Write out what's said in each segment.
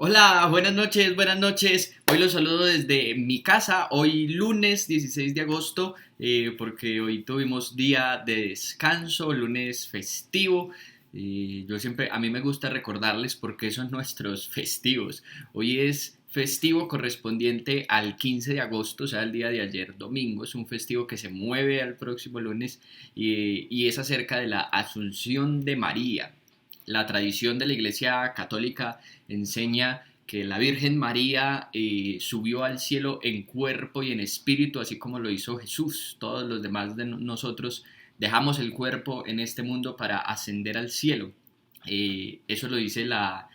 Hola, buenas noches, buenas noches. Hoy los saludo desde mi casa, hoy lunes 16 de agosto, porque hoy tuvimos día de descanso, lunes festivo. A mí me gusta recordarles por qué son nuestros festivos. Hoy es festivo correspondiente al 15 de agosto, o sea, el día de ayer domingo. Es un festivo que se mueve al próximo lunes y es acerca de la Asunción de María. La tradición de la Iglesia Católica enseña que la Virgen María subió al cielo en cuerpo y en espíritu, así como lo hizo Jesús. Todos los demás de nosotros dejamos el cuerpo en este mundo para ascender al cielo. Eso lo dice la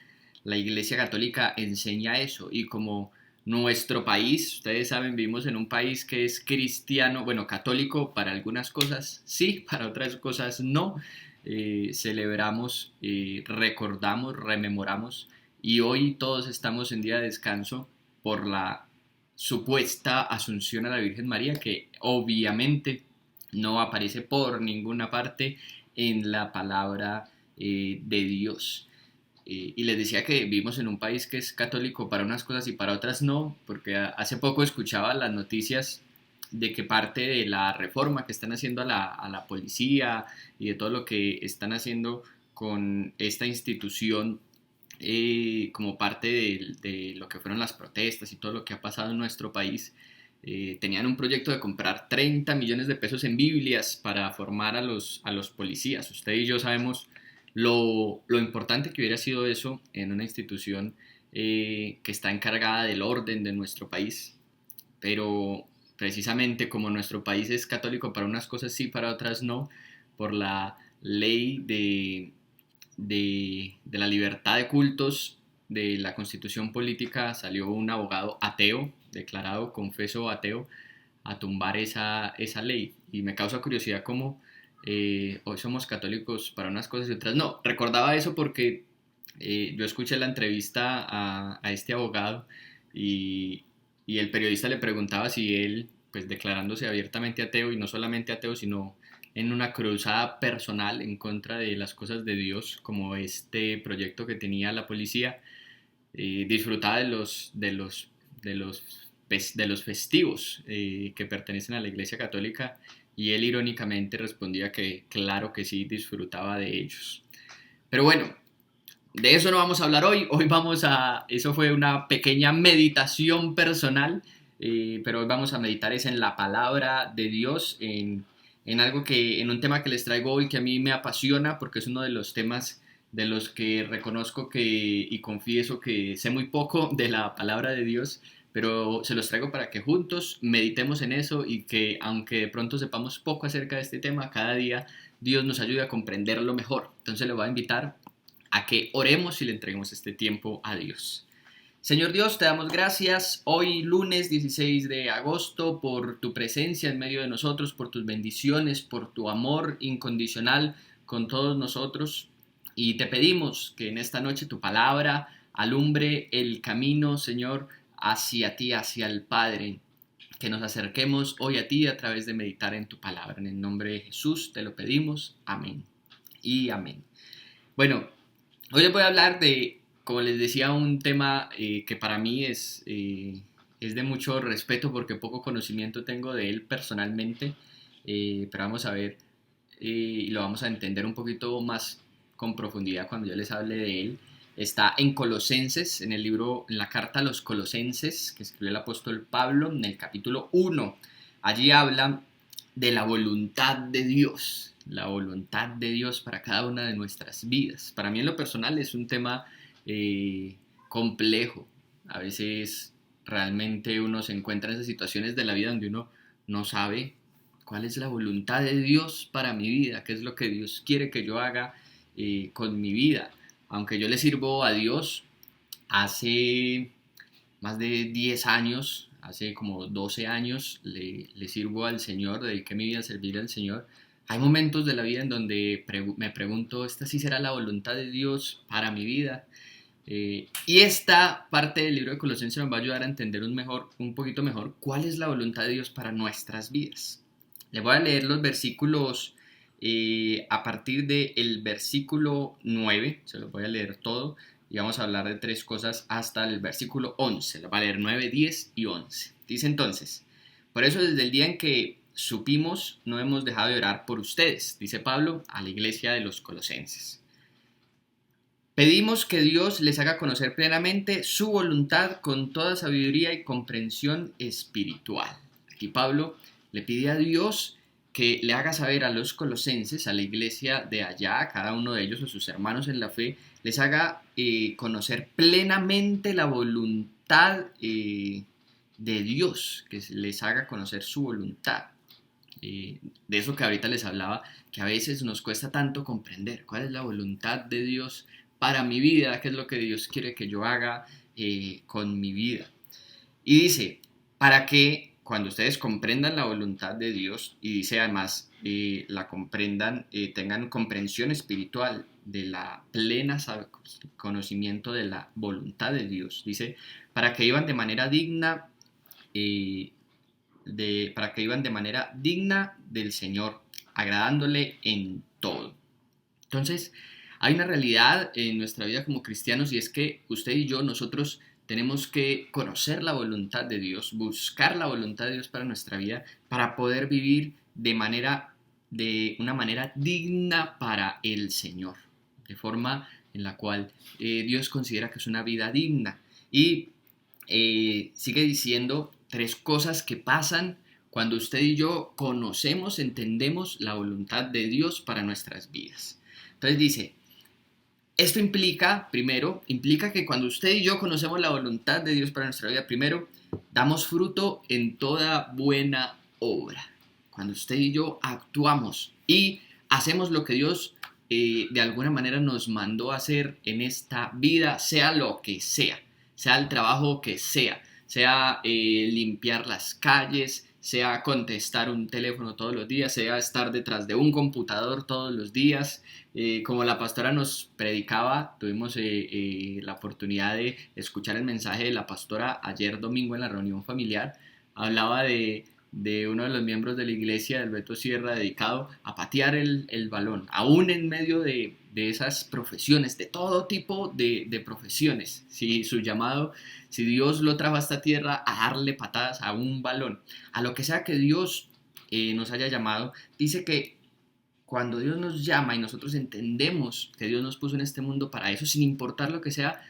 Iglesia Católica, enseña eso. Y como nuestro país, ustedes saben, vivimos en un país que es cristiano, bueno, católico para algunas cosas sí, para otras cosas no. Celebramos, recordamos, rememoramos y hoy todos estamos en día de descanso por la supuesta asunción a la Virgen María, que obviamente no aparece por ninguna parte en la palabra de Dios. Y les decía que vivimos en un país que es católico para unas cosas y para otras no, porque hace poco escuchaba las noticias de que parte de la reforma que están haciendo a la policía y de todo lo que están haciendo con esta institución como parte de lo que fueron las protestas y todo lo que ha pasado en nuestro país, tenían un proyecto de comprar 30 millones de pesos en Biblias para formar a a los policías. Usted y yo sabemos lo importante que hubiera sido eso en una institución que está encargada del orden de nuestro país, pero precisamente como nuestro país es católico para unas cosas sí, para otras no, por la ley de la libertad de cultos de la constitución política salió un abogado ateo, declarado confeso ateo, a tumbar esa ley. Y me causa curiosidad cómo hoy somos católicos para unas cosas y otras no. Recordaba eso porque yo escuché la entrevista a este abogado y, y el periodista le preguntaba si él, pues declarándose abiertamente ateo y no solamente ateo, sino en una cruzada personal en contra de las cosas de Dios, como este proyecto que tenía la policía, disfrutaba de los festivos que pertenecen a la Iglesia Católica y él irónicamente respondía que claro que sí disfrutaba de ellos. Pero bueno, de eso no vamos a hablar hoy. Eso fue una pequeña meditación personal, pero hoy vamos a meditar es en la palabra de Dios, en un tema que les traigo hoy que a mí me apasiona porque es uno de los temas de los que reconozco y confieso que sé muy poco de la palabra de Dios, pero se los traigo para que juntos meditemos en eso y que aunque de pronto sepamos poco acerca de este tema, cada día Dios nos ayude a comprenderlo mejor. Entonces le voy a invitar a que oremos y le entreguemos este tiempo a Dios. Señor Dios, te damos gracias hoy lunes 16 de agosto por tu presencia en medio de nosotros, por tus bendiciones, por tu amor incondicional con todos nosotros. Y te pedimos que en esta noche tu palabra alumbre el camino, Señor, hacia ti, hacia el Padre. Que nos acerquemos hoy a ti a través de meditar en tu palabra. En el nombre de Jesús te lo pedimos. Amén y amén. Bueno, hoy les voy a hablar de, como les decía, un tema que para mí es de mucho respeto porque poco conocimiento tengo de él personalmente, pero vamos a ver y lo vamos a entender un poquito más con profundidad cuando yo les hable de él. Está en Colosenses, en el libro, en la carta a los Colosenses, que escribió el apóstol Pablo, en el capítulo 1. Allí habla de la voluntad de Dios para cada una de nuestras vidas. Para mí en lo personal es un tema complejo. A veces realmente uno se encuentra en esas situaciones de la vida donde uno no sabe cuál es la voluntad de Dios para mi vida, qué es lo que Dios quiere que yo haga con mi vida. Aunque yo le sirvo a Dios hace más de 10 años, hace como 12 años, le sirvo al Señor, dediqué mi vida a servir al Señor. Hay momentos de la vida en donde me pregunto, ¿esta sí será la voluntad de Dios para mi vida? Y esta parte del libro de Colosenses nos va a ayudar a entender un poquito mejor cuál es la voluntad de Dios para nuestras vidas. Les voy a leer los versículos a partir del versículo 9, se los voy a leer todo, y vamos a hablar de 3 cosas hasta el versículo 11. Va a leer 9, 10 y 11. Dice entonces: por eso desde el día en que supimos no hemos dejado de orar por ustedes, dice Pablo a la iglesia de los Colosenses. Pedimos que Dios les haga conocer plenamente su voluntad con toda sabiduría y comprensión espiritual. Aquí Pablo le pide a Dios que le haga saber a los colosenses, a la iglesia de allá, a cada uno de ellos, a sus hermanos en la fe, les haga conocer plenamente la voluntad de Dios, que les haga conocer su voluntad. De eso que ahorita les hablaba, que a veces nos cuesta tanto comprender cuál es la voluntad de Dios para mi vida, qué es lo que Dios quiere que yo haga con mi vida. Y dice, para que cuando ustedes comprendan la voluntad de Dios, y dice además, la comprendan, tengan comprensión espiritual de la plena conocimiento de la voluntad de Dios. Dice, para que vivan de manera digna, para que vivan de manera digna del Señor, agradándole en todo. Entonces, hay una realidad en nuestra vida como cristianos, y es que usted y yo, nosotros tenemos que conocer la voluntad de Dios, buscar la voluntad de Dios para nuestra vida, para poder vivir de una manera digna para el Señor, de forma en la cual Dios considera que es una vida digna. Y sigue diciendo 3 cosas que pasan cuando usted y yo conocemos, entendemos la voluntad de Dios para nuestras vidas. Entonces dice, esto implica que cuando usted y yo conocemos la voluntad de Dios para nuestra vida, primero, damos fruto en toda buena obra. Cuando usted y yo actuamos y hacemos lo que Dios de alguna manera nos mandó a hacer en esta vida, sea lo que sea el trabajo que sea limpiar las calles, sea contestar un teléfono todos los días, sea estar detrás de un computador todos los días. Como la pastora nos predicaba, tuvimos la oportunidad de escuchar el mensaje de la pastora ayer domingo en la reunión familiar. Hablaba de uno de los miembros de la iglesia, del Beto Sierra, dedicado a patear el balón, aún en medio de esas profesiones, de todo tipo de profesiones. Si su llamado, si Dios lo trajo a esta tierra a darle patadas a un balón, a lo que sea que Dios nos haya llamado, dice que cuando Dios nos llama y nosotros entendemos que Dios nos puso en este mundo para eso, sin importar lo que sea,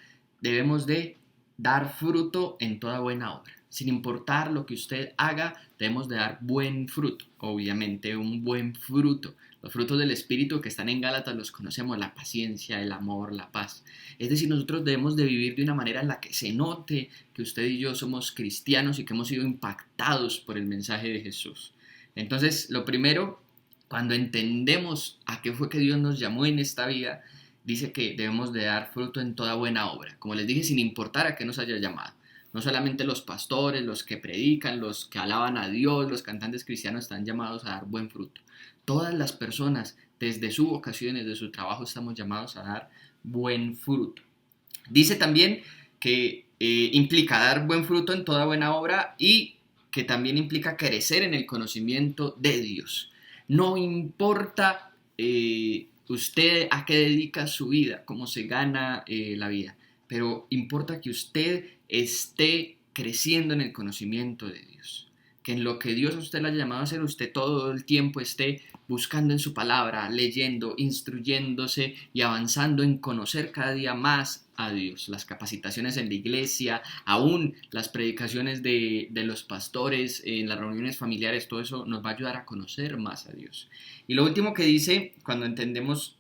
debemos de dar fruto en toda buena obra. Sin importar lo que usted haga, debemos de dar buen fruto, obviamente un buen fruto. Los frutos del Espíritu que están en Gálatas los conocemos: la paciencia, el amor, la paz. Es decir, nosotros debemos de vivir de una manera en la que se note que usted y yo somos cristianos y que hemos sido impactados por el mensaje de Jesús. Entonces, lo primero, cuando entendemos a qué fue que Dios nos llamó en esta vida, dice que debemos de dar fruto en toda buena obra. Como les dije, sin importar a qué nos haya llamado. No solamente los pastores, los que predican, los que alaban a Dios, los cantantes cristianos están llamados a dar buen fruto. Todas las personas, desde su vocación, desde su trabajo, estamos llamados a dar buen fruto. Dice también que implica dar buen fruto en toda buena obra, y que también implica crecer en el conocimiento de Dios. No importa usted a qué dedica su vida, cómo se gana la vida, pero importa que usted esté creciendo en el conocimiento de Dios, que en lo que Dios a usted le ha llamado a hacer, usted todo el tiempo esté buscando en su palabra, leyendo, instruyéndose y avanzando en conocer cada día más a Dios. Las capacitaciones en la iglesia, aún las predicaciones de los pastores en las reuniones familiares, todo eso nos va a ayudar a conocer más a Dios. Y lo último que dice, cuando entendemos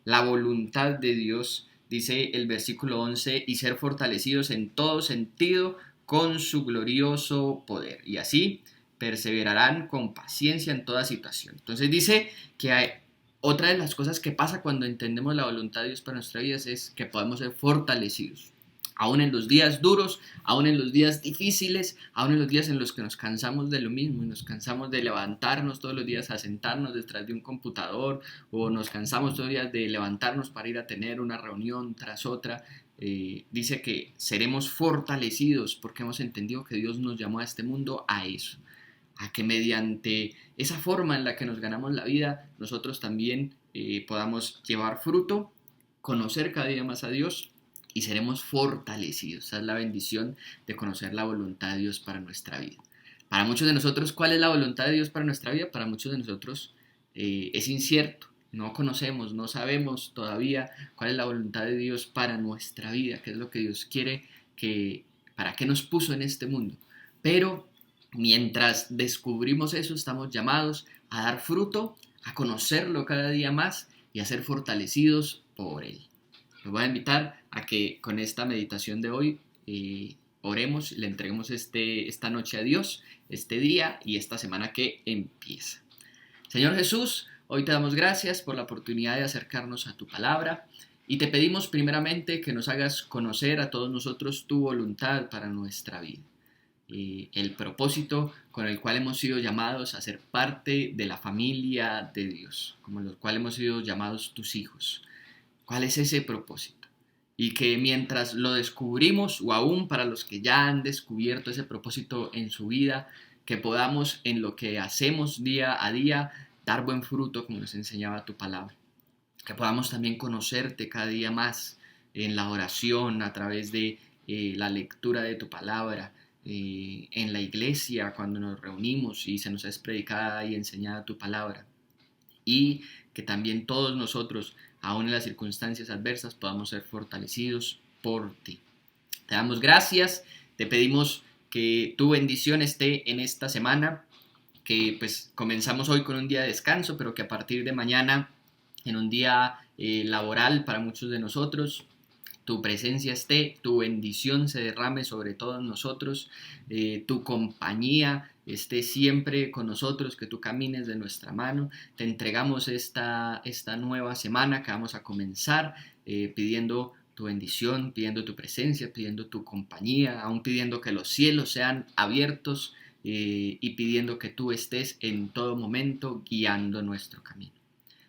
la voluntad de Dios, dice el versículo 11, y ser fortalecidos en todo sentido con su glorioso poder. Y así perseverarán con paciencia en toda situación. Entonces dice que otra de las cosas que pasa cuando entendemos la voluntad de Dios para nuestra vida es que podemos ser fortalecidos. Aún en los días duros, aún en los días difíciles, aún en los días en los que nos cansamos de lo mismo y nos cansamos de levantarnos todos los días a sentarnos detrás de un computador, o nos cansamos todos los días de levantarnos para ir a tener una reunión tras otra. Dice que seremos fortalecidos porque hemos entendido que Dios nos llamó a este mundo a eso, a que mediante esa forma en la que nos ganamos la vida, nosotros también podamos llevar fruto, conocer cada día más a Dios y seremos fortalecidos. Esa es la bendición de conocer la voluntad de Dios para nuestra vida. Para muchos de nosotros, ¿cuál es la voluntad de Dios para nuestra vida? Para muchos de nosotros es incierto. No conocemos, no sabemos todavía cuál es la voluntad de Dios para nuestra vida, qué es lo que Dios quiere, para qué nos puso en este mundo. Pero mientras descubrimos eso, estamos llamados a dar fruto, a conocerlo cada día más y a ser fortalecidos por Él. Los voy a invitar a que con esta meditación de hoy oremos, le entreguemos esta noche a Dios, este día y esta semana que empieza. Señor Jesús, hoy te damos gracias por la oportunidad de acercarnos a tu palabra y te pedimos primeramente que nos hagas conocer a todos nosotros tu voluntad para nuestra vida. El propósito con el cual hemos sido llamados a ser parte de la familia de Dios, como los cuales hemos sido llamados tus hijos. ¿Cuál es ese propósito? Y que mientras lo descubrimos, o aún para los que ya han descubierto ese propósito en su vida, que podamos en lo que hacemos día a día dar buen fruto, como nos enseñaba tu palabra. Que podamos también conocerte cada día más en la oración, a través de la lectura de tu palabra, en la iglesia, cuando nos reunimos y se nos es predicada y enseñada tu palabra. Y que también todos nosotros, aún en las circunstancias adversas, podamos ser fortalecidos por ti. Te damos gracias, te pedimos que tu bendición esté en esta semana, que pues comenzamos hoy con un día de descanso, pero que a partir de mañana, en un día laboral para muchos de nosotros, tu presencia esté, tu bendición se derrame sobre todos nosotros, tu compañía esté siempre con nosotros, que tú camines de nuestra mano. Te entregamos esta nueva semana que vamos a comenzar pidiendo tu bendición, pidiendo tu presencia, pidiendo tu compañía, aún pidiendo que los cielos sean abiertos y pidiendo que tú estés en todo momento guiando nuestro camino.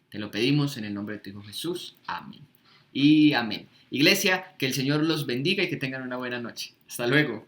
Te lo pedimos en el nombre de tu Hijo Jesús. Amén. Y amén. Iglesia, que el Señor los bendiga y que tengan una buena noche. Hasta luego.